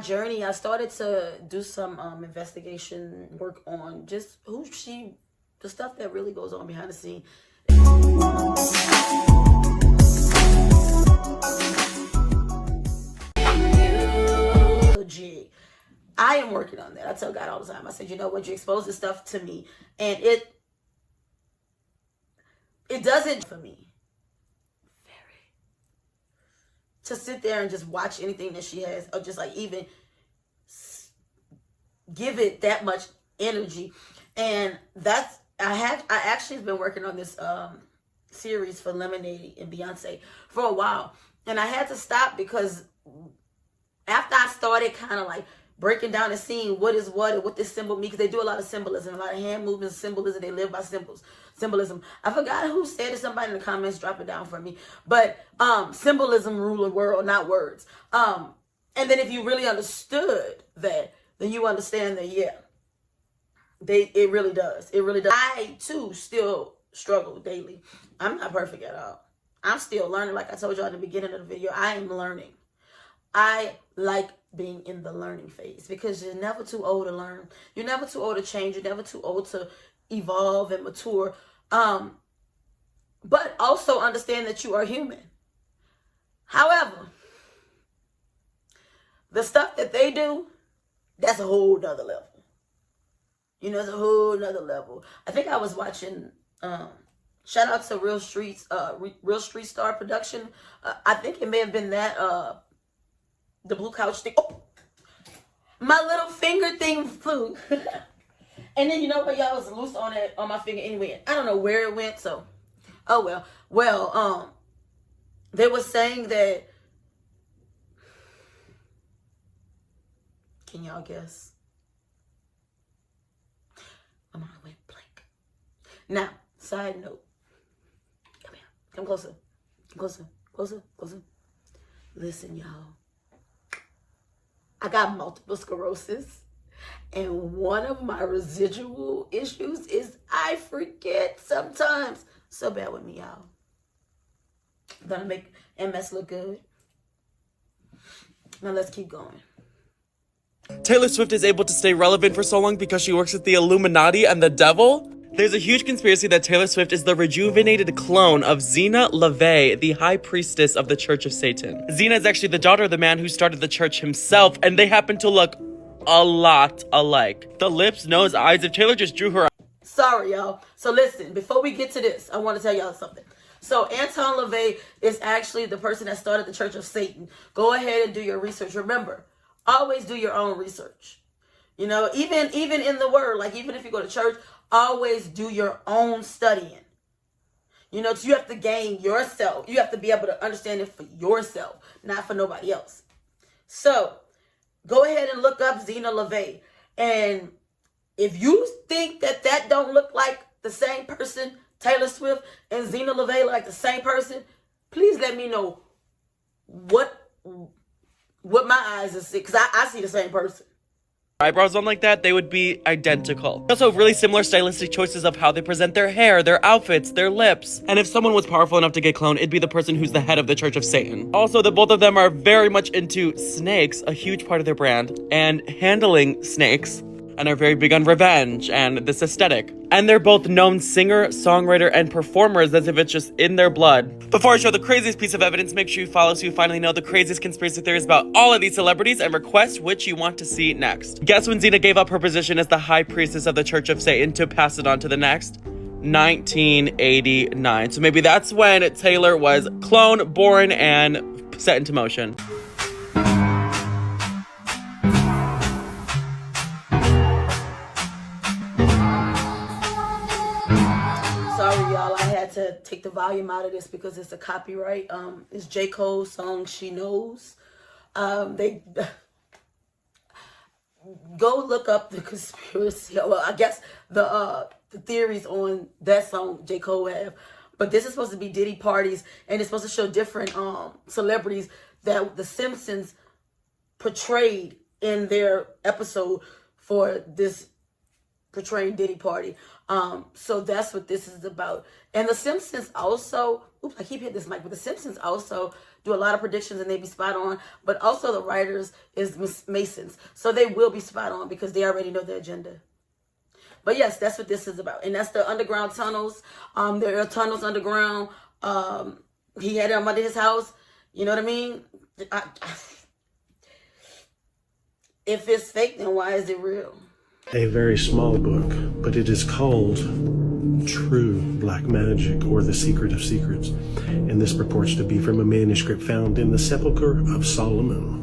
Journey, I started to do some investigation work on just the stuff that really goes on behind the scene. I am working on that. I tell God all the time. I said, you know what, you expose this stuff to me, and it doesn't for me to sit there and just watch anything that she has, or just like even give it that much energy. And that's I actually have been working on this series for Lemonade and Beyonce for a while, and I had to stop because after I started kind of like breaking down and seeing what is what and what this symbol means, because they do a lot of symbolism, a lot of hand movements, symbolism. They live by symbolism. I forgot who said it. Somebody in the comments, drop it down for me. But symbolism rule the world, not words. And then if you really understood that, then you understand that, yeah, it really does. It really does. I too still struggle daily. I'm not perfect at all. I'm still learning. Like I told y'all in the beginning of the video, I am learning. I like being in the learning phase because you're never too old to learn. You're never too old to change. You're never too old to evolve and mature. But also understand that you are human. However, the stuff that they do, that's a whole nother level. You know, it's a whole nother level. I think I was watching, shout out to Real Street Star Production. I think it may have been that, the blue couch thing. Oh, my little finger thing flew. And then you know what, y'all, was loose on my finger anyway. I don't know where it went, so oh well. Well, they were saying that, can y'all guess? My mind went blank. Now, side note. Come here. Come closer. Come closer. Closer. Closer. Listen, y'all. I got multiple sclerosis, and one of my residual issues is I forget sometimes. So bear with me, y'all. I'm gonna make MS look good. Now let's keep going. Taylor Swift is able to stay relevant for so long because she works with the Illuminati and the devil? There's a huge conspiracy that Taylor Swift is the rejuvenated clone of Zena LaVey, the high priestess of the Church of Satan. Zena is actually the daughter of the man who started the church himself, and they happen to look a lot alike. The lips, nose, eyes, if Taylor just drew her... Sorry, y'all. So listen, before we get to this, I want to tell y'all something. So Anton LaVey is actually the person that started the Church of Satan. Go ahead and do your research. Remember, always do your own research. You know, even in the word, like even if you go to church, always do your own studying. You know, you have to gain yourself. You have to be able to understand it for yourself, not for nobody else. So go ahead and look up Zena LaVey. And if you think that don't look like the same person, Taylor Swift and Zena LaVey like the same person, please let me know what my eyes are seeing, because I see the same person. Eyebrows on like that, they would be identical. They also have really similar stylistic choices of how they present their hair, their outfits, their lips. And if someone was powerful enough to get cloned, it'd be the person who's the head of the Church of Satan. Also, the both of them are very much into snakes, a huge part of their brand, and handling snakes, and are very big on revenge and this aesthetic. And they're both known singer, songwriter, and performers, as if it's just in their blood. Before I show the craziest piece of evidence, make sure you follow so you finally know the craziest conspiracy theories about all of these celebrities and request which you want to see next. Guess when Zena gave up her position as the high priestess of the Church of Satan to pass it on to the next? 1989. So maybe that's when Taylor was cloned, born, and set into motion. To take the volume out of this because it's a copyright. It's J. Cole's song "She Knows." They go look up the conspiracy. Well, I guess the theories on that song J. Cole have. But this is supposed to be Diddy parties, and it's supposed to show different celebrities that The Simpsons portrayed in their episode for this portraying Diddy party. So that's what this is about. And The Simpsons also, oops, I keep hitting this mic, but The Simpsons also do a lot of predictions and they be spot on, but also the writers is Masons. So they will be spot on because they already know the agenda. But yes, that's what this is about. And that's the underground tunnels. There are tunnels underground. He had them under his house. You know what I mean? If it's fake, then why is it real? A very small book, but it is called True Black Magic, or The Secret of Secrets. And this purports to be from a manuscript found in the Sepulchre of Solomon.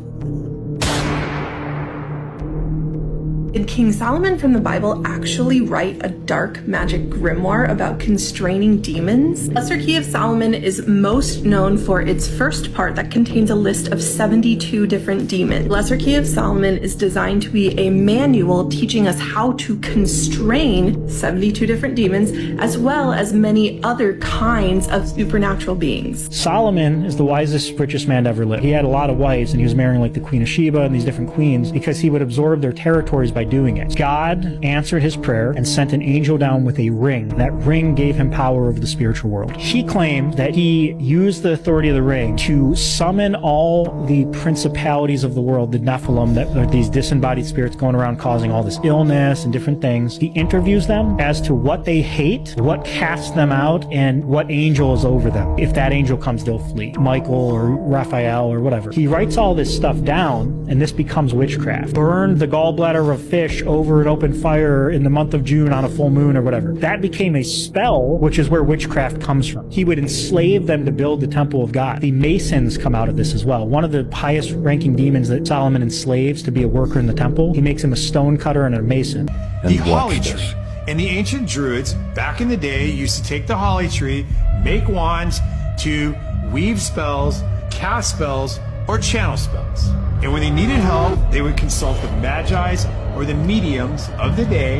Did King Solomon from the Bible actually write a dark magic grimoire about constraining demons? Lesser Key of Solomon is most known for its first part that contains a list of 72 different demons. Lesser Key of Solomon is designed to be a manual teaching us how to constrain 72 different demons, as well as many other kinds of supernatural beings. Solomon is the wisest, richest man to ever live. He had a lot of wives, and he was marrying like the Queen of Sheba and these different queens because he would absorb their territories by doing it. God answered his prayer and sent an angel down with a ring. That ring gave him power over the spiritual world. He claimed that he used the authority of the ring to summon all the principalities of the world, the Nephilim, that are these disembodied spirits going around causing all this illness and different things. He interviews them as to what they hate, what casts them out, and what angel is over them. If that angel comes, they'll flee. Michael or Raphael or whatever. He writes all this stuff down, and this becomes witchcraft. Burn the gallbladder of fish over an open fire in the month of June on a full moon or whatever. That became a spell, which is where witchcraft comes from. He would enslave them to build the temple of God. The Masons come out of this as well. One of the highest ranking demons that Solomon enslaves to be a worker in the temple, he makes him a stone cutter and a mason. The holly tree. And the ancient druids, back in the day, used to take the holly tree, make wands to weave spells, cast spells, or channel spells. And when they needed help, they would consult the magi's or the mediums of the day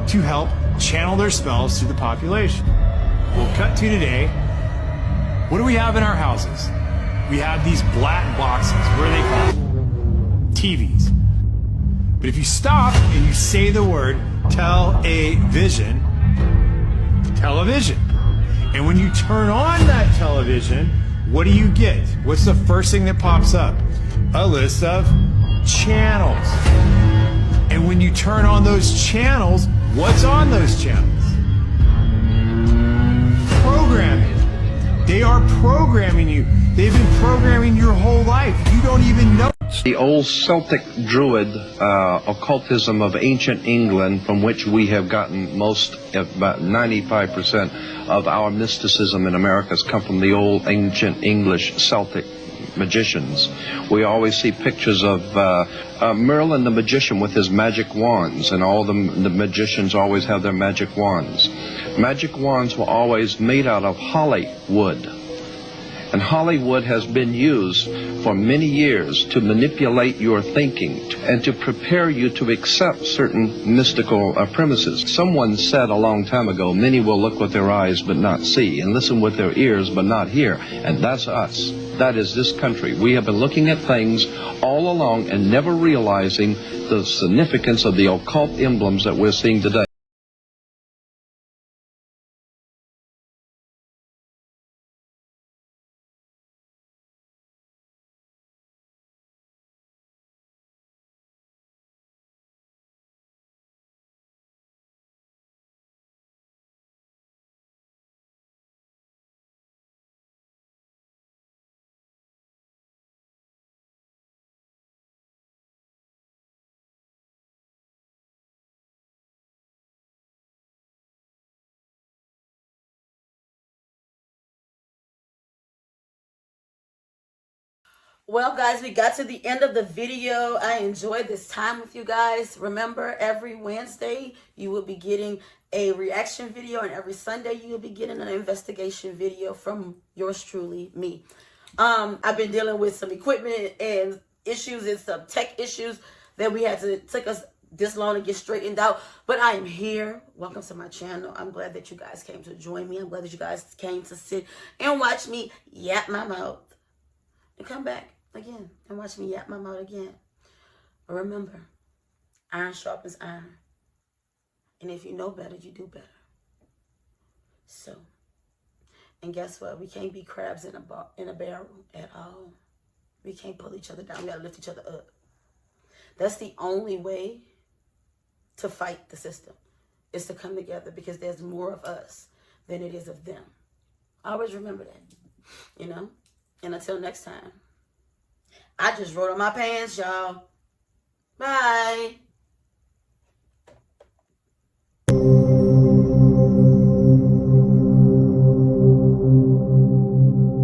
to help channel their spells to the population. We'll cut to today. What do we have in our houses? We have these black boxes. What are they called? TVs. But if you stop and you say the word television, television. And when you turn on that television, what do you get? What's the first thing that pops up? A list of channels. And when you turn on those channels, what's on those channels? Programming. They are programming you. They've been programming your whole life. You don't even know. The old Celtic Druid occultism of ancient England, from which we have gotten most, about 95% of our mysticism in America, has come from the old ancient English Celtic magicians. We always see pictures of Merlin the magician with his magic wands, and all the magicians always have their magic wands. Magic wands were always made out of holly wood. And Hollywood has been used for many years to manipulate your thinking and to prepare you to accept certain mystical premises. Someone said a long time ago, many will look with their eyes but not see, and listen with their ears but not hear. And that's us. That is this country. We have been looking at things all along and never realizing the significance of the occult emblems that we're seeing today. Well, guys, we got to the end of the video. I enjoyed this time with you guys. Remember, every Wednesday, you will be getting a reaction video, and every Sunday, you will be getting an investigation video from yours truly, me. I've been dealing with some equipment and issues and some tech issues that took us this long to get straightened out. But I am here. Welcome to my channel. I'm glad that you guys came to join me. I'm glad that you guys came to sit and watch me yap my mouth and come back again and watch me yap my mouth again. But remember, iron sharpens iron. And if you know better, you do better. So, And guess what? We can't be crabs in a barrel at all. We can't pull each other down. We gotta lift each other up. That's the only way to fight the system, is to come together, because there's more of us than it is of them. Always remember that, you know? And until next time, I just wrote on my pants, y'all. Bye.